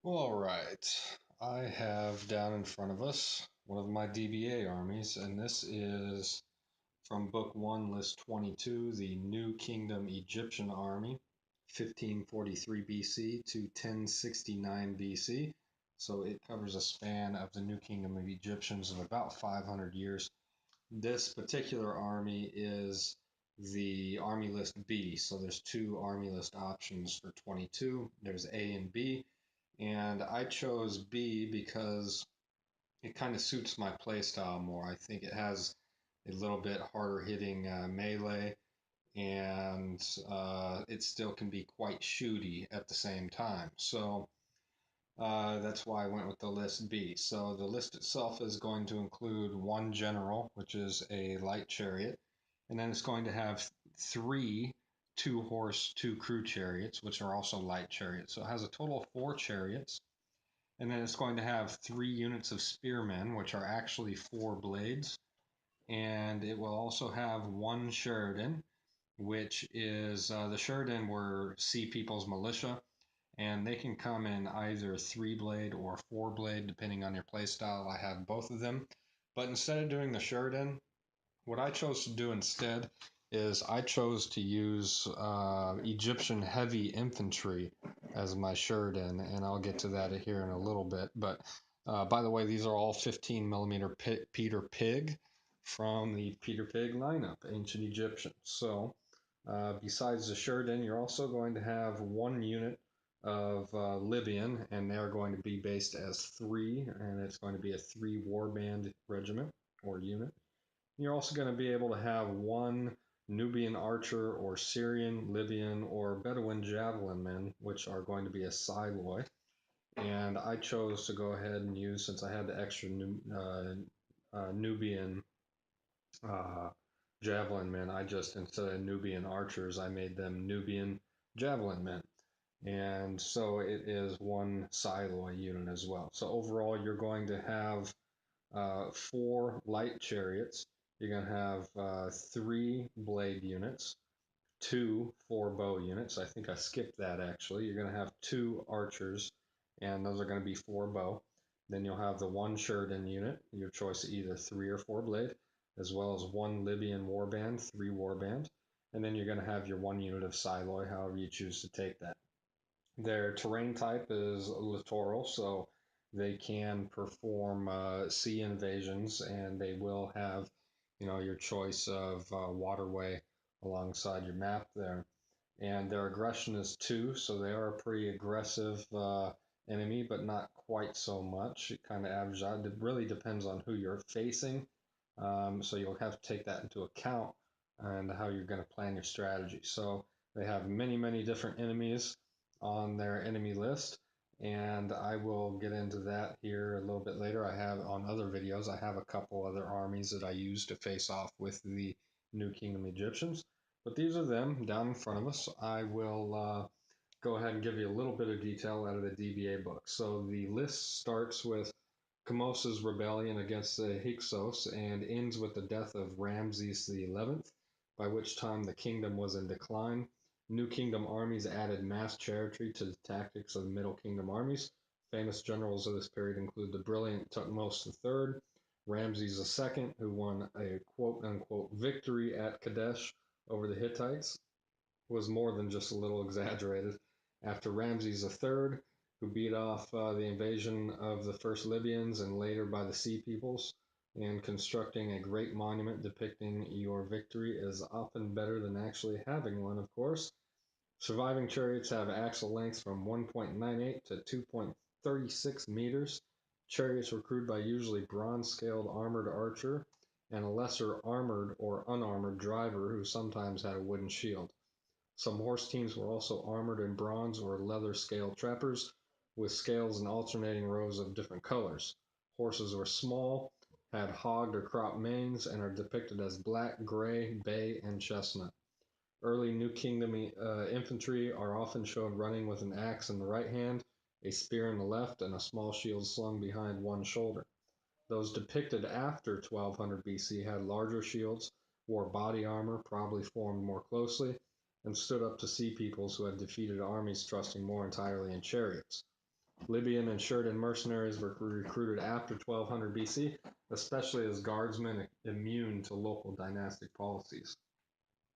All right, I have down in front of us one of my DBA armies, and this is from Book 1, List 22, the New Kingdom Egyptian Army, 1543 BC to 1069 BC. So it covers a span of the New Kingdom of Egyptians of about 500 years. This particular army is the Army List B. So there's two Army List options for 22. There's A and B. And I chose B because it kind of suits my playstyle more. I think it has a little bit harder hitting melee, and it still can be quite shooty at the same time. So that's why I went with the list B. So the list itself is going to include one general, which is a light chariot, and then it's going to have three two horse, two crew chariots, which are also light chariots. So it has a total of four chariots, and then it's going to have three units of spearmen, which are actually four blades. And it will also have one Sheridan, which is the Sheridan were Sea People's militia, and they can come in either three blade or four blade, depending on your playstyle. I have both of them. But instead of doing the Sheridan, what I chose to do instead is I chose to use Egyptian heavy infantry as my Sheridan, and I'll get to that here in a little bit. But by the way, these are all 15 millimeter Peter Pig from the Peter Pig lineup, ancient Egyptian. So besides the Sheridan, you're also going to have one unit of Libyan, and they're going to be based as three, and it's going to be a three warband regiment or unit. You're also going to be able to have one Nubian archer or Syrian, Libyan, or Bedouin javelin men, which are going to be a Siloi. And I chose to go ahead and use, since I had the extra Nubian uh, javelin men, I just, instead of Nubian archers, I made them Nubian javelin men. And so it is one Siloi unit as well. So overall, you're going to have four light chariots. You're going to have three blade units, two four bow units. I think I skipped that actually. You're going to have two archers, and those are going to be four bow. Then you'll have the one Sheridan unit, your choice of either three or four blade, as well as one Libyan warband, three warband. And then you're going to have your one unit of Siloi, however you choose to take that. Their terrain type is littoral, so they can perform sea invasions, and they will have, your choice of waterway alongside your map there. And their aggression is two, so they are a pretty aggressive enemy, but not quite so much. It kind of averages out. It really depends on who you're facing, so you'll have to take that into account and how you're going to plan your strategy. So they have many, many different enemies on their enemy list, and I will get into that here a little bit later. I have on other videos, I have a couple other armies that I use to face off with the New Kingdom Egyptians, but these are them down in front of us. I will go ahead and give you a little bit of detail out of the DBA book. So the list starts with Kamos's rebellion against the Hyksos and ends with the death of Ramses XI, by which time the kingdom was in decline. New Kingdom armies added mass charity to the tactics of the Middle Kingdom armies. Famous generals of this period include the brilliant Tutmosis III, Ramses II, who won a quote unquote victory at Kadesh over the Hittites, was more than just a little exaggerated. After Ramses III, who beat off the invasion of the first Libyans and later by the Sea Peoples, and constructing a great monument depicting your victory is often better than actually having one, of course. Surviving chariots have axle lengths from 1.98 to 2.36 meters. Chariots were crewed by usually bronze-scaled armored archer and a lesser armored or unarmored driver who sometimes had a wooden shield. Some horse teams were also armored in bronze or leather scale trappers with scales in alternating rows of different colors. Horses were small, had hogged or cropped manes, and are depicted as black, gray, bay, and chestnut. Early New Kingdom infantry are often shown running with an axe in the right hand, a spear in the left, and a small shield slung behind one shoulder. Those depicted after 1200 BC had larger shields, wore body armor, probably formed more closely, and stood up to sea peoples who had defeated armies trusting more entirely in chariots. Libyan and Sheridan mercenaries were recruited after 1200 BC, especially as guardsmen immune to local dynastic policies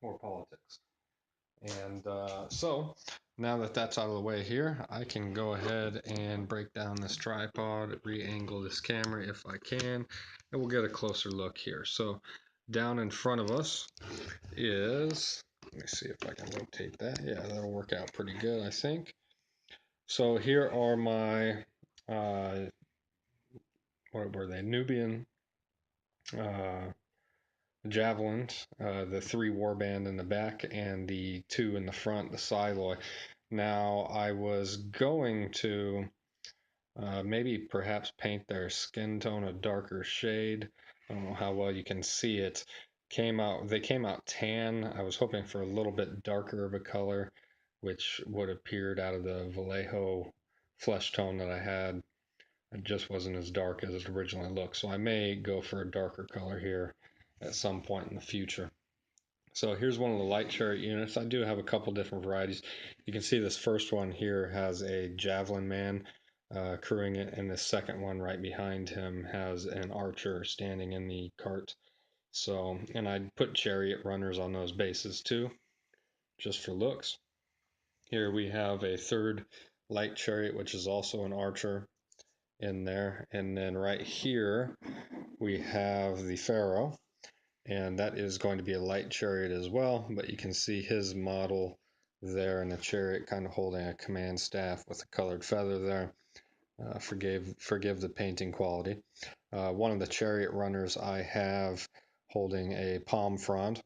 or politics. And so now that that's out of the way here, I can go ahead and break down this tripod, re-angle this camera if I can, and we'll get a closer look here. So down in front of us is, let me see if I can rotate that. Yeah, that'll work out pretty good, I think. So here are my, what were they, Nubian javelins, the 3 warband in the back and the 2 in the front, the Siloi. Now I was going to maybe perhaps paint their skin tone a darker shade. I don't know how well you can see it. They came out tan. I was hoping for a little bit darker of a color, which would have appeared out of the Vallejo flesh tone that I had. It just wasn't as dark as it originally looked. So I may go for a darker color here at some point in the future. So here's one of the light chariot units. I do have a couple different varieties. You can see this first one here has a javelin man crewing it, and the second one right behind him has an archer standing in the cart. So, and I put chariot runners on those bases too, just for looks. Here we have a third light chariot, which is also an archer in there. And then right here we have the pharaoh, and that is going to be a light chariot as well, but you can see his model there in the chariot kind of holding a command staff with a colored feather there. Forgive the painting quality. One of the chariot runners I have holding a palm frond,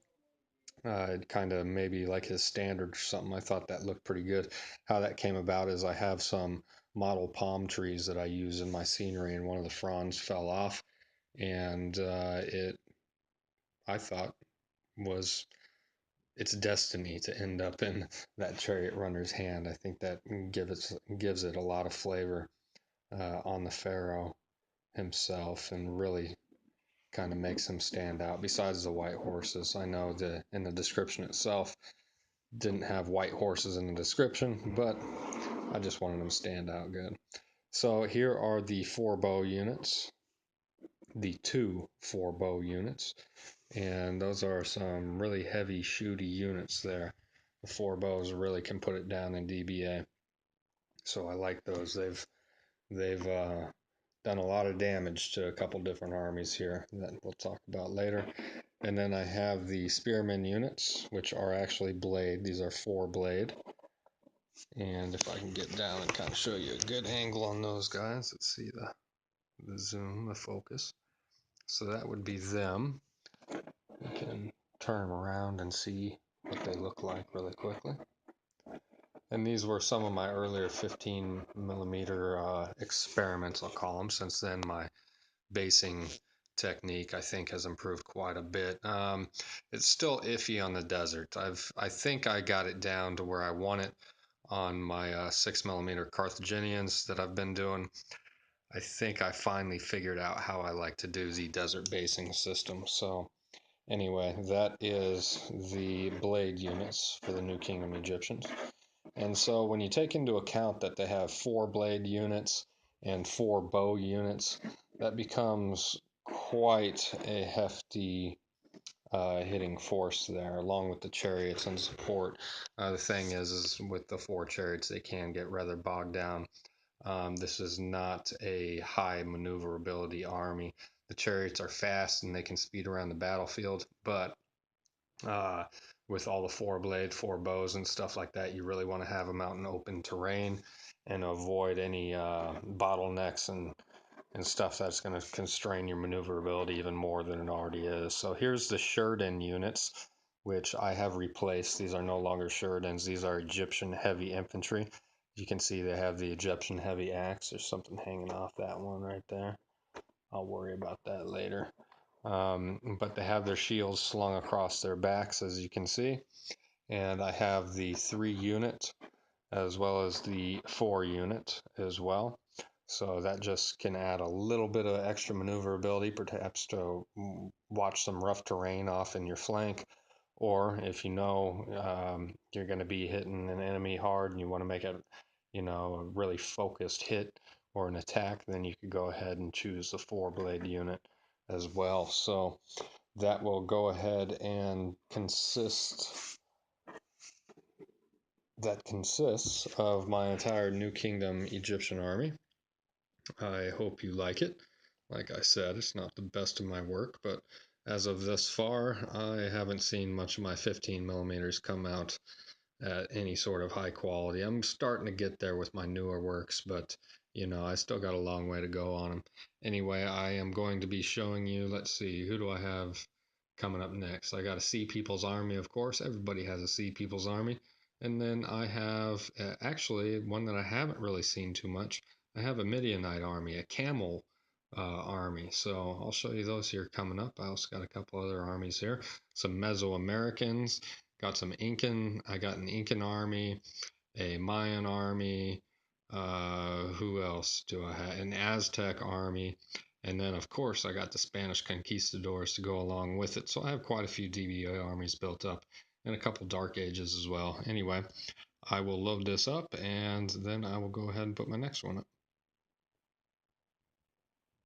kind of maybe like his standard or something. I thought that looked pretty good. How that came about is I have some model palm trees that I use in my scenery, and one of the fronds fell off, and I thought was its destiny to end up in that chariot runner's hand. I think that gives it a lot of flavor on the pharaoh himself, and really kind of makes him stand out. Besides the white horses, I know in the description itself didn't have white horses in the description, but I just wanted them to stand out good. So here are the 4 bow units, the 2 4 bow units, and those are some really heavy shooty units there. The 4 bows really can put it down in DBA, so I like those. They've done a lot of damage to a couple different armies here that we'll talk about later. And then I have the spearmen units, which are actually blade. These are 4 blade. And if I can get down and kind of show you a good angle on those guys, let's see the zoom, the focus. So that would be them. We can turn them around and see what they look like really quickly. And these were some of my earlier 15 millimeter experiments, I'll call them. Since then, my basing technique, I think, has improved quite a bit. It's still iffy on the desert. I think I got it down to where I want it on my 6 millimeter Carthaginians that I've been doing. I think I finally figured out how I like to do the desert basing system. So anyway, that is the blade units for the New Kingdom Egyptians. And so when you take into account that they have 4 blade units and 4 bow units, that becomes quite a hefty hitting force there, along with the chariots and support. The thing is with the 4 chariots, they can get rather bogged down. This is not a high maneuverability army. The chariots are fast and they can speed around the battlefield, but uh, with all the 4 blade, 4 bows and stuff like that, you really want to have them out in open terrain and avoid any bottlenecks and stuff that's going to constrain your maneuverability even more than it already is. So here's the Sheridan units, which I have replaced. These are no longer Sheridans. These are Egyptian heavy infantry. You can see they have the Egyptian heavy axe. There's something hanging off that one right there. I'll worry about that later. But they have their shields slung across their backs, as you can see. And I have the 3 unit as well as the 4 unit as well. So that just can add a little bit of extra maneuverability, perhaps to watch some rough terrain off in your flank. Or if you know you're going to be hitting an enemy hard and you want to make it a really focused hit or an attack, then you could go ahead and choose the 4-blade unit as well. So that will go ahead and consists of my entire New Kingdom Egyptian army. I hope you like it. Like I said, it's not the best of my work, but as of this far, I haven't seen much of my 15 millimeters come out at any sort of high quality. I'm starting to get there with my newer works, but I still got a long way to go on them. Anyway, I am going to be showing you, let's see, who do I have coming up next? I got a Sea People's Army, of course. Everybody has a Sea People's Army. And then I have actually one that I haven't really seen too much. I have a Midianite army, a camel army. So I'll show you those here coming up. I also got a couple other armies here. Some Mesoamericans, got some Incan. I got an Incan army, a Mayan army. Who else do I have? An Aztec army. And then, of course, I got the Spanish conquistadors to go along with it. So I have quite a few DBA armies built up and a couple Dark Ages as well. Anyway, I will load this up and then I will go ahead and put my next one up.